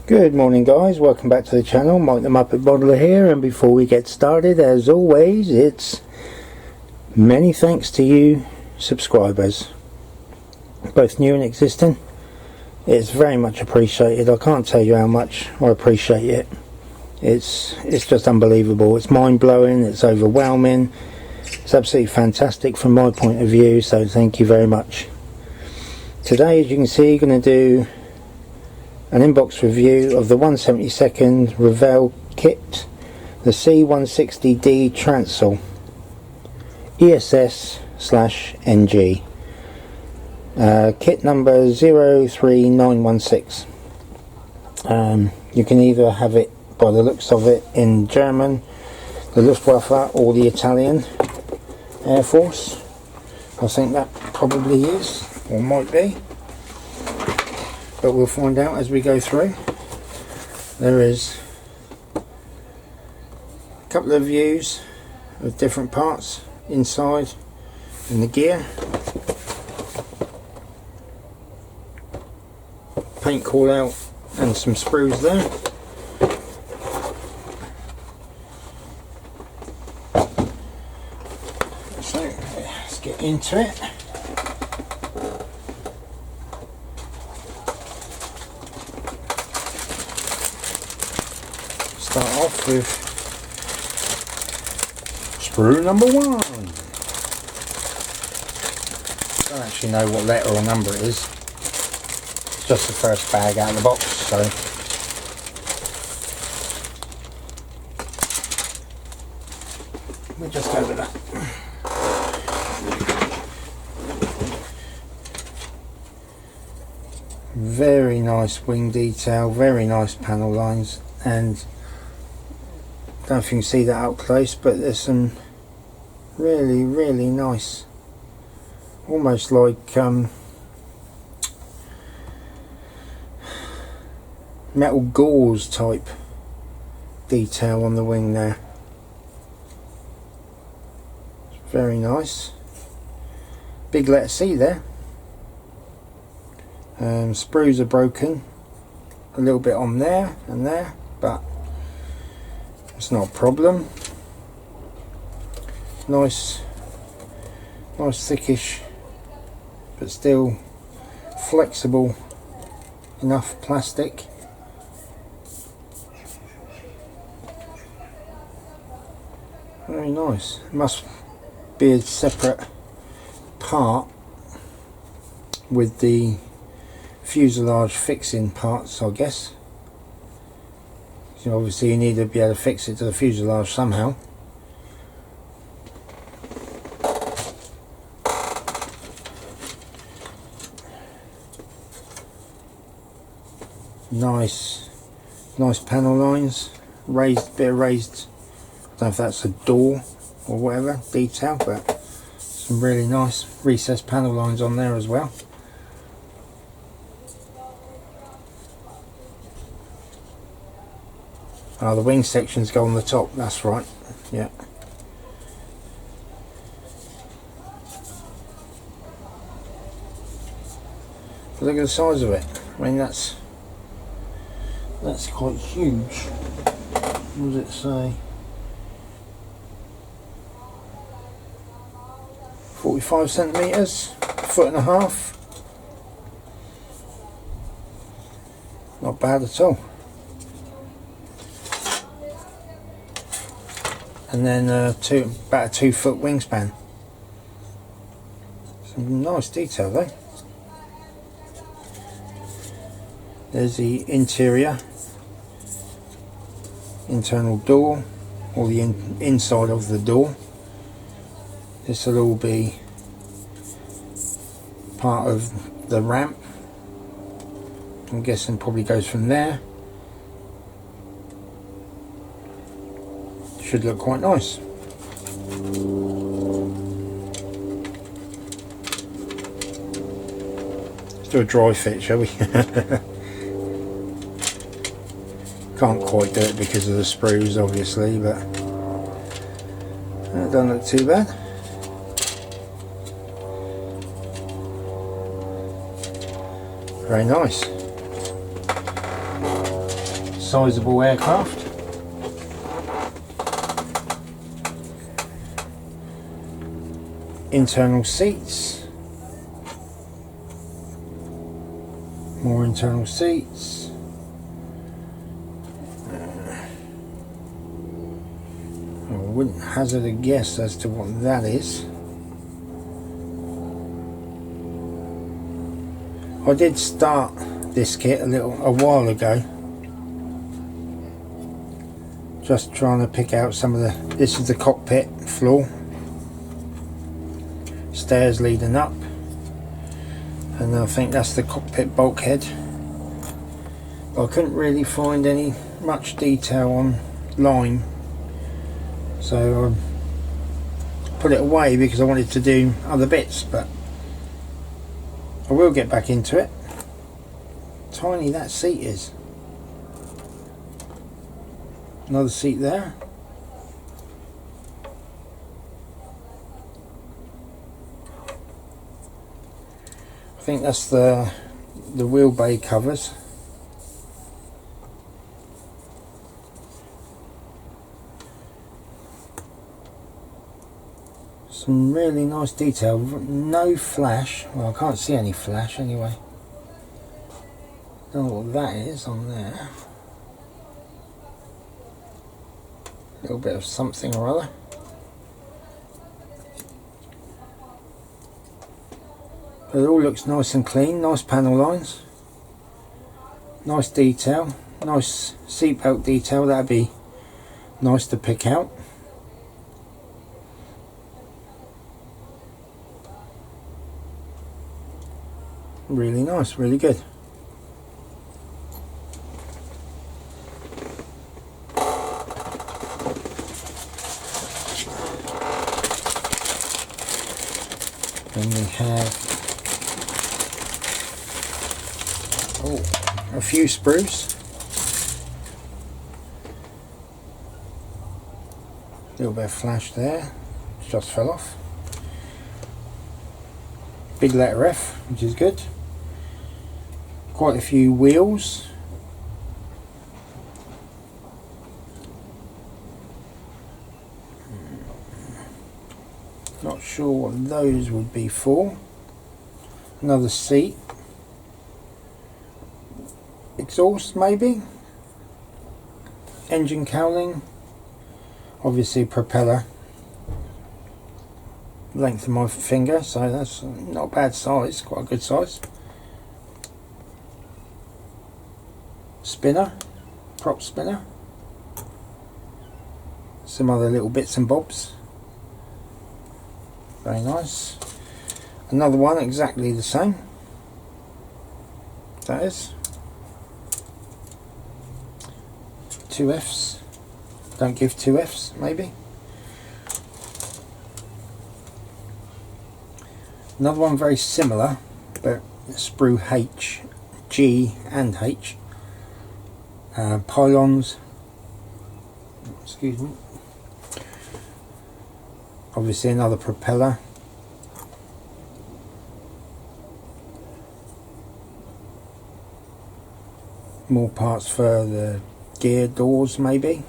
Good morning guys, welcome back to the channel. Mike the Muppet Modeler here, and before we get started, as always, it's many thanks to you subscribers, both new and existing. It's very much appreciated. I can't tell you how much I appreciate it. It's just unbelievable. It's mind-blowing, it's overwhelming, it's absolutely fantastic from my point of view, so thank you very much. Today, as you can see, going to do an inbox review of the 1/72 Revell kit, the C-160D Transall ESS/NG, kit number 03916. You can either have it, by the looks of it, in German, the Luftwaffe, or the Italian Air Force. I think that probably is, or might be, but we'll find out as we go through. There is a couple of views of different parts inside and the gear, paint call out and some sprues there. So let's get into it. Start off with sprue number 1. Don't actually know what letter or number it is. It's just the first bag out of the box, so we'll just go with that. Very nice wing detail, very nice panel lines, and I don't know if you can see that up close, but there's some really nice, almost like metal gauze type detail on the wing there. It's very nice. Big letter C there. Sprues are broken a little bit on there and there, but it's not a problem. Nice thickish, but still flexible enough plastic. Very nice. It must be a separate part with the fuselage fixing parts, I guess. So obviously you need to be able to fix it to the fuselage somehow. Nice panel lines, bit of raised, I don't know if that's a door or whatever detail, but some really nice recessed panel lines on there as well. Oh, the wing sections go on the top, that's right, yeah. But look at the size of it. I mean, that's quite huge. What does it say? 45 centimetres, foot and a half. Not bad at all. And then about a 2 foot wingspan. Some nice detail though. There's the interior, internal door, or the inside of the door. This will all be part of the ramp. I'm guessing probably goes from there. Should look quite nice. Let's do a dry fit, shall we? Can't quite do it because of the sprues, obviously, but that doesn't look too bad. Very nice. sizable aircraft. Internal seats, more internal seats. I wouldn't hazard a guess as to what that is. I did start this kit a while ago, just trying to pick out some of the, this is the cockpit floor, stairs leading up, and I think that's the cockpit bulkhead. I couldn't really find any much detail online, so I put it away because I wanted to do other bits, but I will get back into it. Tiny that seat is. Another seat there. I think that's the wheel bay covers. Some really nice detail. No flash. Well, I can't see any flash anyway. Don't know what that is on there. A little bit of something or other. But it all looks nice and clean. Nice panel lines. Nice detail. Nice seatbelt detail. That'd be nice to pick out. Really nice, really good. Then we have a few sprues. A little bit of flash there, just fell off. Big letter F, which is good. Quite a few wheels. Not sure what those would be for. Another seat. Exhaust maybe. Engine cowling. Obviously propeller. Length of my finger, so that's not a bad size, quite a good size. Spinner, prop spinner. Some other little bits and bobs. Very nice. Another one exactly the same. That is. 2 Fs. Don't give 2 Fs, maybe. Another one very similar, but Sprue H, G and H. Pylons. Excuse me. Obviously another propeller. More parts for the gear doors maybe.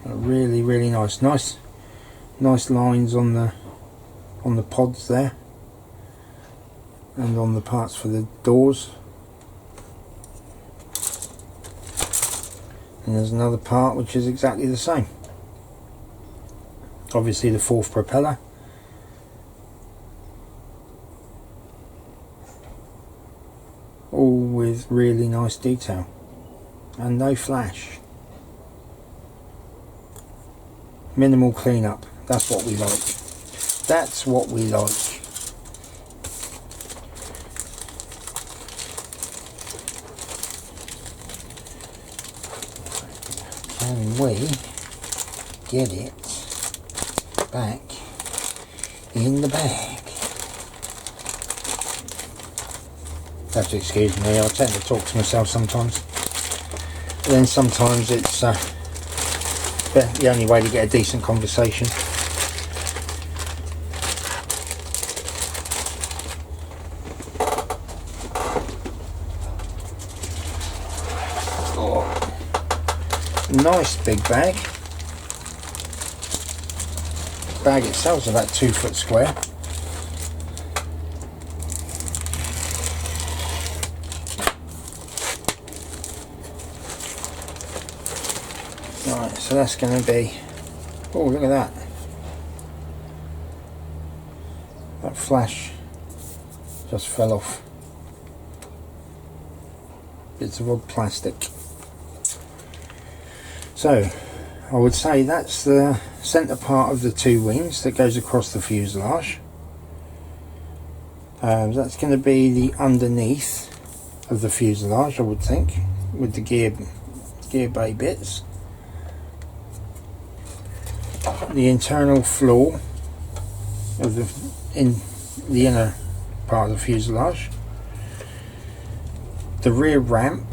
Really, really nice. Nice lines on the pods there, and on the parts for the doors. And there's another part which is exactly the same. Obviously the 4th propeller. All with really nice detail and no flash. Minimal cleanup. That's what we like. That's what we like. Can we get it back in the bag? Have to excuse me, I tend to talk to myself sometimes. But then sometimes it's the only way to get a decent conversation. nice big bag. The bag itself is about 2 foot square. Right, so that's going to be, oh look at that, that flash just fell off, bits of odd plastic. So I would say that's the centre part of the two wings that goes across the fuselage. That's going to be the underneath of the fuselage, I would think, with the gear bay bits. The internal floor of the inner part of the fuselage, the rear ramp,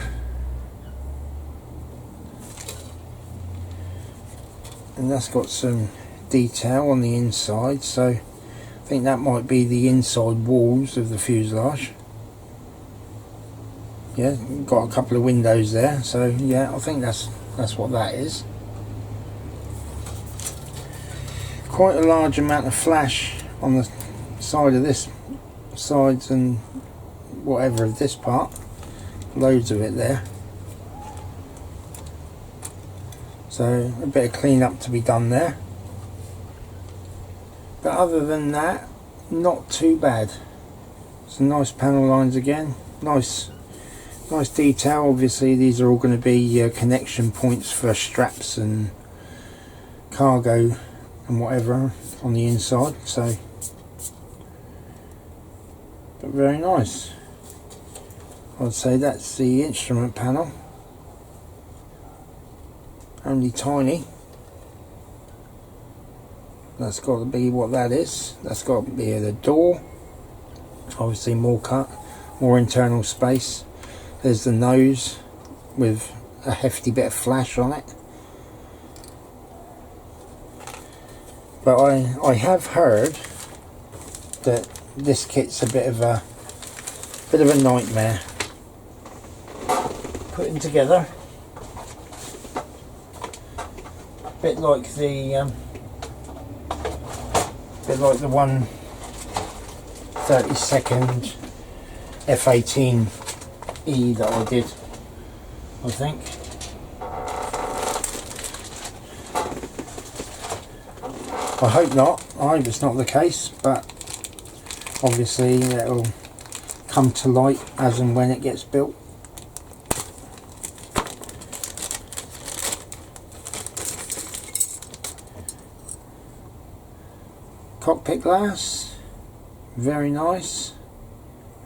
and that's got some detail on the inside, so I think that might be the inside walls of the fuselage. Yeah, got a couple of windows there, so yeah, I think that's what that is. Quite a large amount of flash on the side of this, sides and whatever of this part, loads of it there, so a bit of clean up to be done there, but other than that, not too bad. Some nice panel lines again, nice detail. Obviously these are all going to be connection points for straps and cargo and whatever on the inside, so but very nice. I'd say that's the instrument panel, only tiny. That's got to be what that is. That's got to be the door, obviously more internal space. There's the nose with a hefty bit of flash on it. But I have heard that this kit's a bit of a nightmare putting together. A bit like the 1/32 F18E that I did, I think. I hope not. I hope it's not the case, but obviously it'll come to light as and when it gets built. Cockpit glass, very nice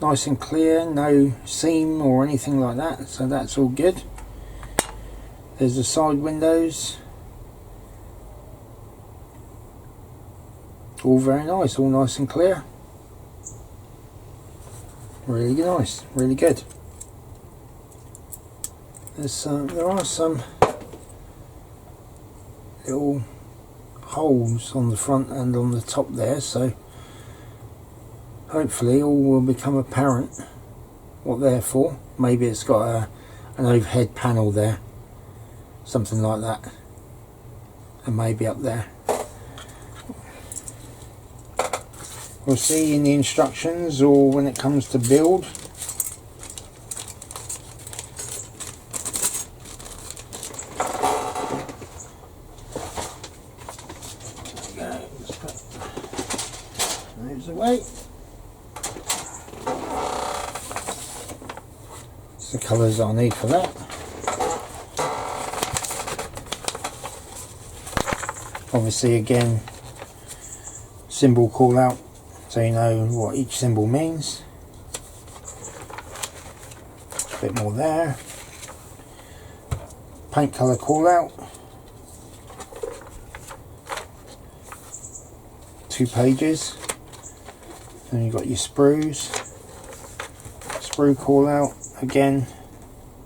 and clear, no seam or anything like that, so that's all good. There's the side windows, all very nice, all nice and clear. Really nice, really good. There are some little holes on the front and on the top there, so hopefully all will become apparent what they're for. Maybe it's got an overhead panel there, something like that, and maybe up there. We'll see in the instructions or when it comes to build. There we go, let's put those away. It's the colours I'll need for that. Obviously again, symbol call out, so you know what each symbol means. A bit more there. Paint colour call out. 2 pages. Then you've got your sprues. Sprue call out, again,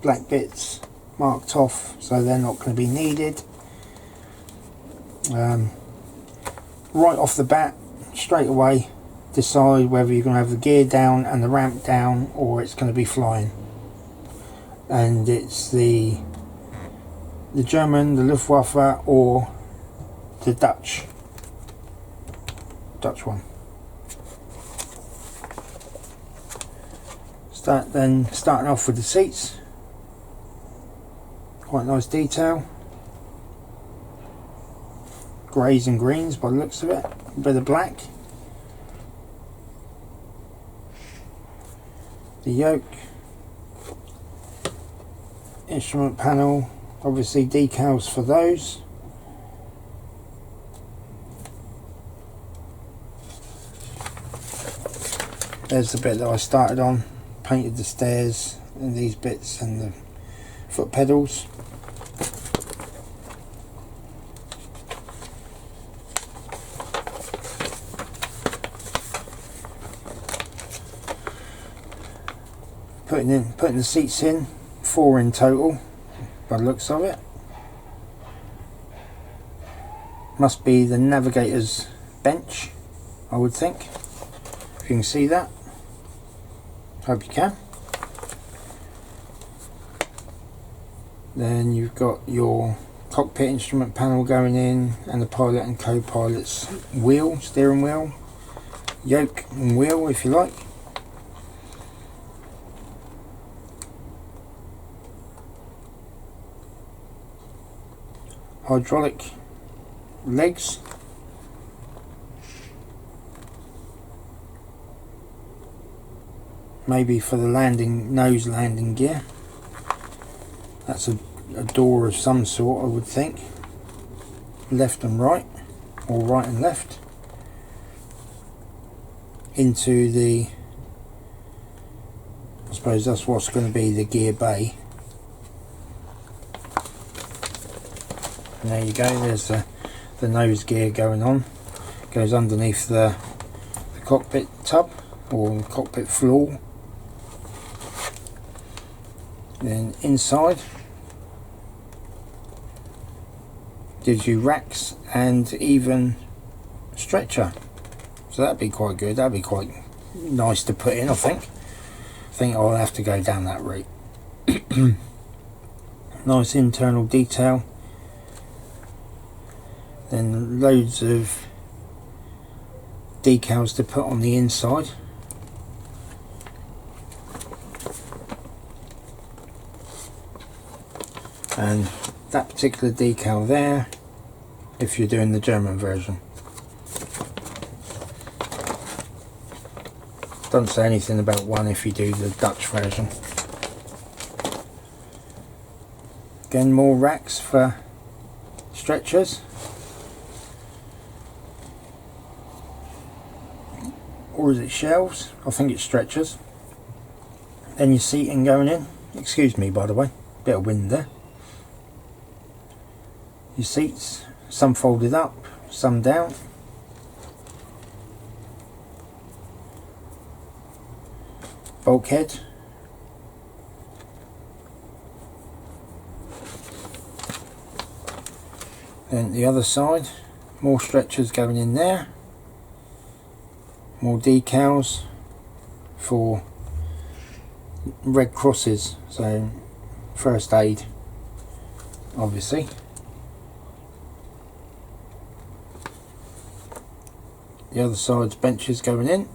black bits marked off, so they're not going to be needed. Right off the bat, straight away, decide whether you're going to have the gear down and the ramp down, or it's going to be flying. And it's the the German, the Luftwaffe, or the Dutch one. Starting off with the seats, quite nice detail, greys and greens by the looks of it, a bit of black. The yoke, instrument panel, obviously decals for those. There's the bit that I started on, painted the stairs and these bits and the foot pedals. Putting the seats in, 4 in total by the looks of it. Must be the navigator's bench, I would think, if you can see that. Hope you can. Then you've got your cockpit instrument panel going in, and the pilot and co-pilot's wheel, steering wheel, yoke and wheel if you like. Hydraulic legs, maybe for the nose landing gear. That's a door of some sort, I would think. Left and right, or right and left, into the, I suppose that's what's going to be the gear bay. And there you go, there's the nose gear going on. Goes underneath the cockpit tub, or cockpit floor. Then inside gives you racks and even stretcher, so that'd be quite good. That'd be quite nice to put in. I think I'll have to go down that route. Nice internal detail. Then loads of decals to put on the inside. And that particular decal there, if you're doing the German version. Doesn't say anything about one if you do the Dutch version. Again, more racks for stretchers. Or is it shelves? I think it's stretchers. Then your seating going in. Excuse me, by the way, bit of wind there. Your seats, some folded up, some down. Bulkhead. Then the other side, more stretchers going in there. More decals for red crosses, so first aid, obviously. The other side's benches going in.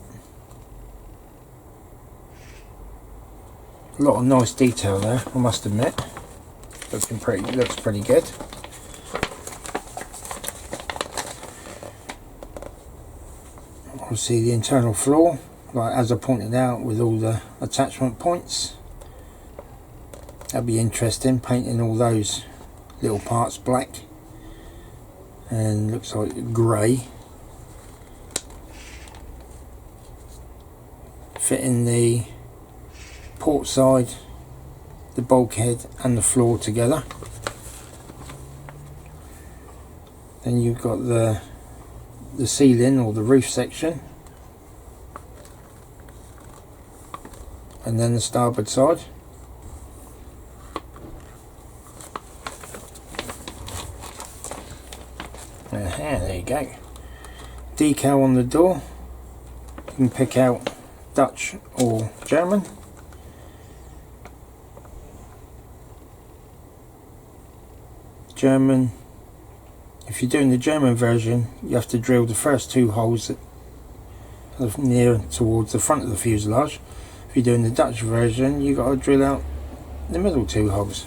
A lot of nice detail there, I must admit. Looks pretty good. Obviously the internal floor, like as I pointed out, with all the attachment points. That'd be interesting, painting all those little parts black, and looks like grey. Fitting the port side, the bulkhead and the floor together. Then you've got the ceiling or the roof section, and then the starboard side. There you go. Decal on the door. You can pick out Dutch or German. German, if you're doing the German version, you have to drill the first 2 holes near towards the front of the fuselage. If you're doing the Dutch version, you've got to drill out the middle 2 holes.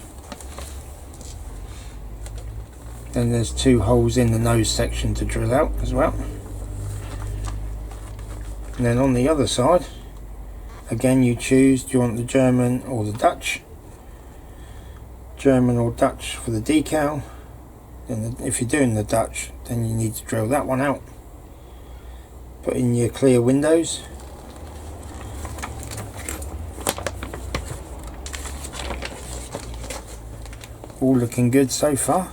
Then there's 2 holes in the nose section to drill out as well. And then on the other side, again you choose, do you want the German or the Dutch? German or Dutch for the decal. And if you're doing the Dutch, then you need to drill that one out. Put in your clear windows. All looking good so far.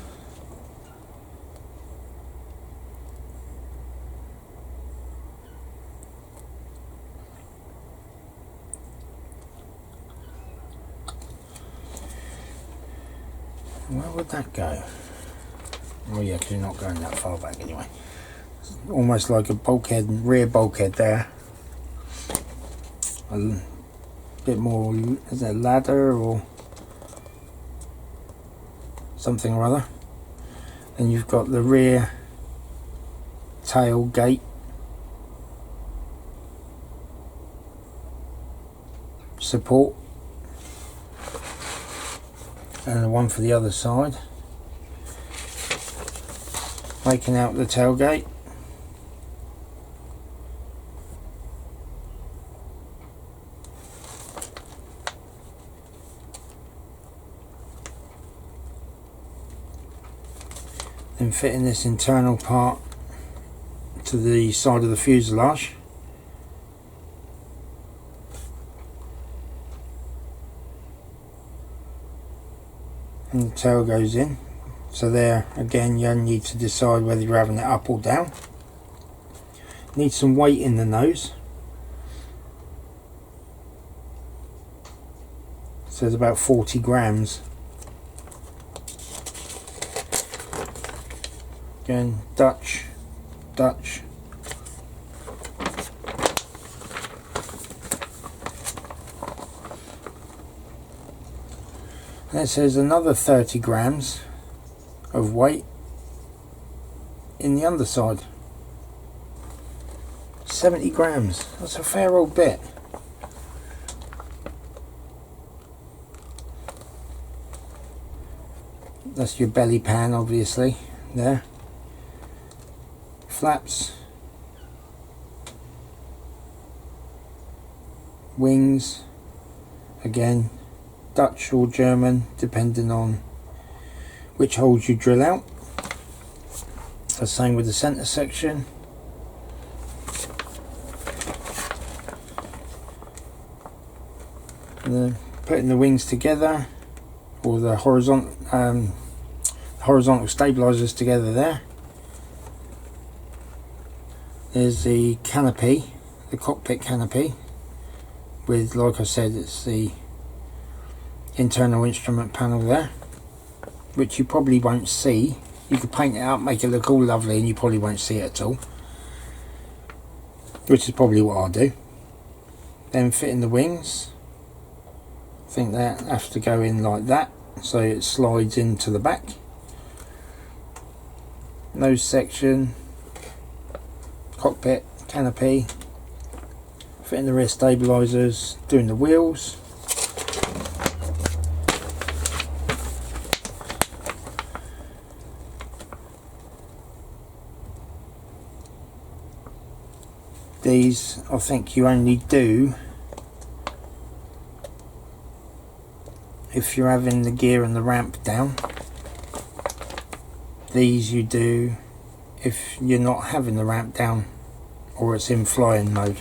Where would that go? Oh yeah, because you're not going that far back anyway. It's almost like a bulkhead, rear bulkhead there. A bit more, is it a ladder or something or other? And you've got the rear tail gate support, and the one for the other side, making out the tailgate. Then fitting this internal part to the side of the fuselage. And the tail goes in. So there again, you need to decide whether you're having it up or down. Need some weight in the nose. So it's about 40 grams. Again, Dutch. And it says another 30 grams of weight in the underside. 70 grams, that's a fair old bit. That's your belly pan, obviously, there. Flaps. Wings, again, Dutch or German, depending on which holes you drill out. The same with the centre section. And then putting the wings together, or the horizontal stabilisers together there. There's the canopy, the cockpit canopy, with, like I said, it's the internal instrument panel there, which you probably won't see. You could paint it out, make it look all lovely, and you probably won't see it at all, which is probably what I'll do. Then fitting the wings, I think that has to go in like that, so it slides into the back. Nose section, cockpit, canopy, fitting the rear stabilisers, doing the wheels. These I think you only do if you're having the gear and the ramp down. These you do if you're not having the ramp down or it's in flying mode.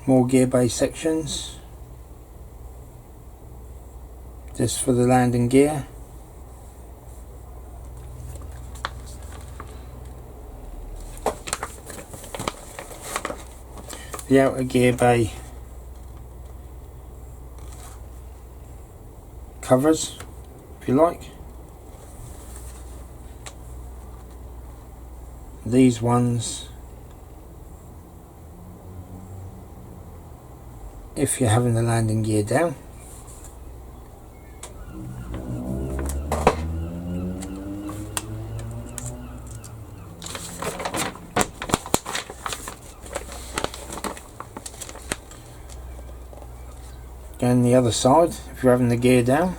More gear bay sections. This for the landing gear. The outer gear bay covers, if you like. These ones, if you're having the landing gear down. Again, the other side, if you're having the gear down.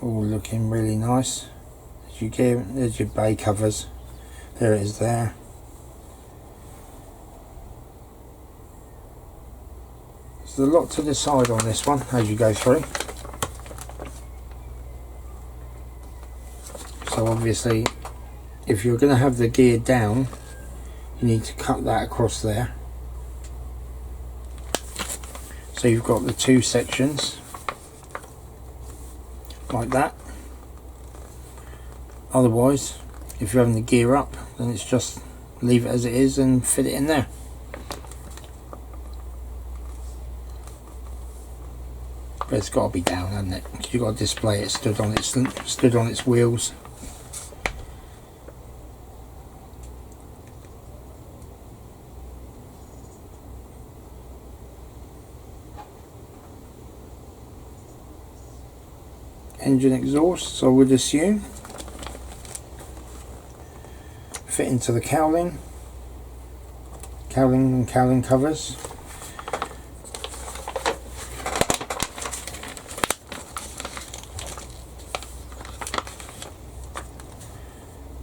All looking really nice. There's your bay covers. There it is there. There's a lot to decide on this one as you go through. So obviously, if you're going to have the gear down, you need to cut that across there. So you've got the two sections like that. Otherwise, if you're having the gear up, then it's just leave it as it is and fit it in there. But it's got to be down, hasn't it? Because you've got to display it stood on its wheels. Engine exhausts, I would assume. Fit into the cowling and cowling covers.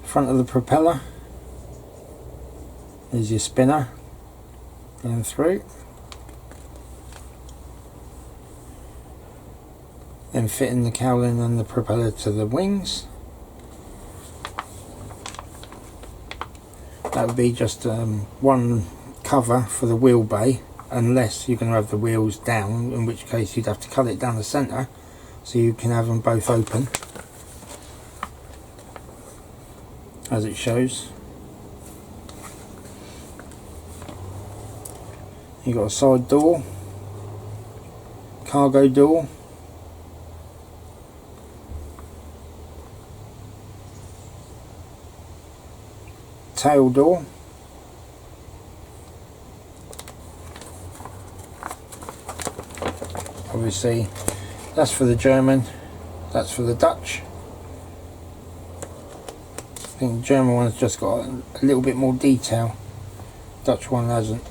Front of the propeller. There's your spinner going through. Then fitting the cowling and the propeller to the wings. That would be just one cover for the wheel bay, unless you're going to have the wheels down, in which case you'd have to cut it down the centre so you can have them both open, as it shows. You've got a side door, cargo door, tail door, obviously that's for the German, that's for the Dutch. I think the German one's just got a little bit more detail, Dutch one hasn't.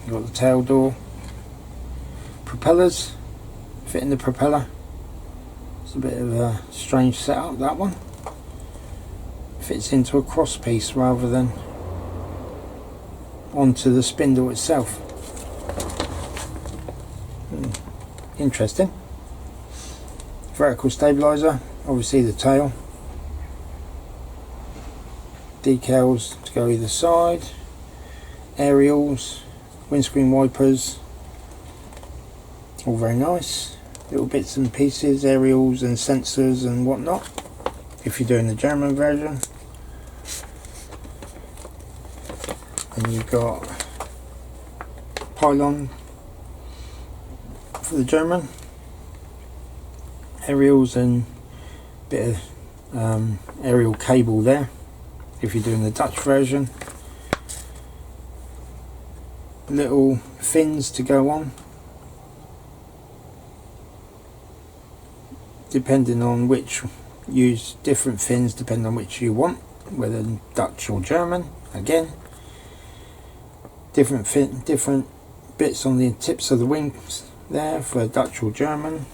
You've got the tail door, propellers. Fitting the propeller. It's a bit of a strange setup, that one. Fits into a cross piece rather than onto the spindle itself. Interesting. Vertical stabilizer, obviously the tail. Decals to go either side. Aerials, windscreen wipers. All very nice. Little bits and pieces, aerials and sensors and whatnot, if you're doing the German version. And you've got pylon for the German, aerials and bit of aerial cable there if you're doing the Dutch version. Little fins to go on, depending on which, use different fins depending on which you want, whether Dutch or German. Again, different bits on the tips of the wings there for Dutch or German.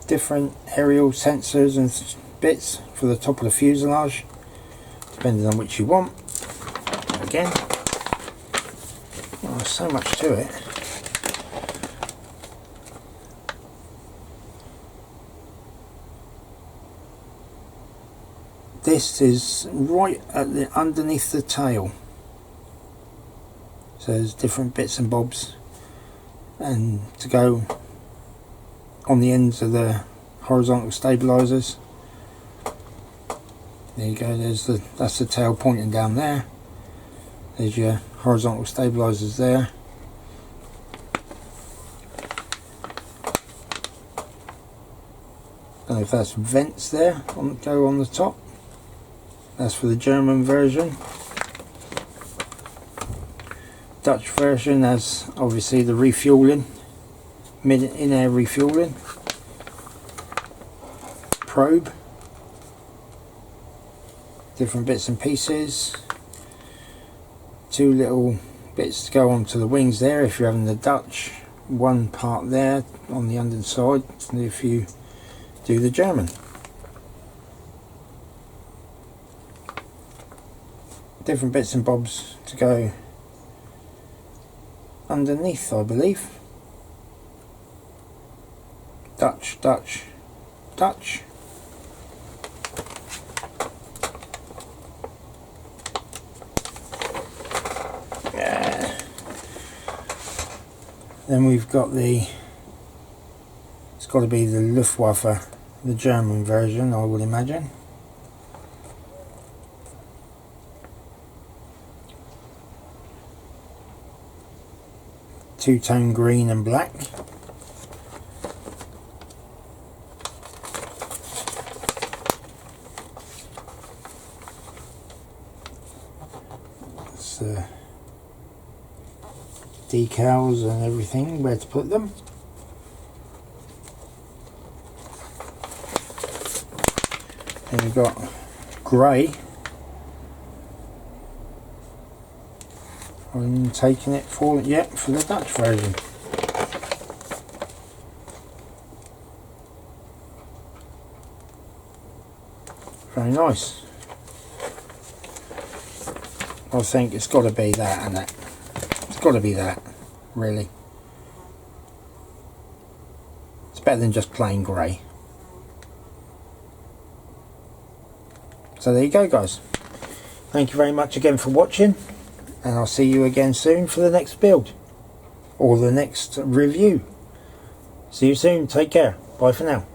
Different aerial sensors and bits for the top of the fuselage, depending on which you want. Again, oh, there's so much to it. This is right at the underneath the tail, so there's different bits and bobs, and to go on the ends of the horizontal stabilizers. There you go. That's the tail pointing down there. There's your horizontal stabilizers there. Don't know if that's vents there go on the top. That's for the German version. Dutch version has obviously the refueling in-air refueling, probe, different bits and pieces, 2 little bits to go onto the wings there if you're having the Dutch, 1 part there on the underside if you do the German. Different bits and bobs to go underneath, I believe. Dutch, Dutch, Dutch. Yeah. Then we've got it's got to be the Luftwaffe, the German version, I would imagine. Two-tone green and black. That's decals and everything, where to put them. And we've got grey. I'm taking it for the Dutch version. Very nice. I think it's got to be that and that. It's got to be that, really. It's better than just plain grey. So there you go, guys. Thank you very much again for watching. And I'll see you again soon for the next build or the next review. See you soon. Take care. Bye for now.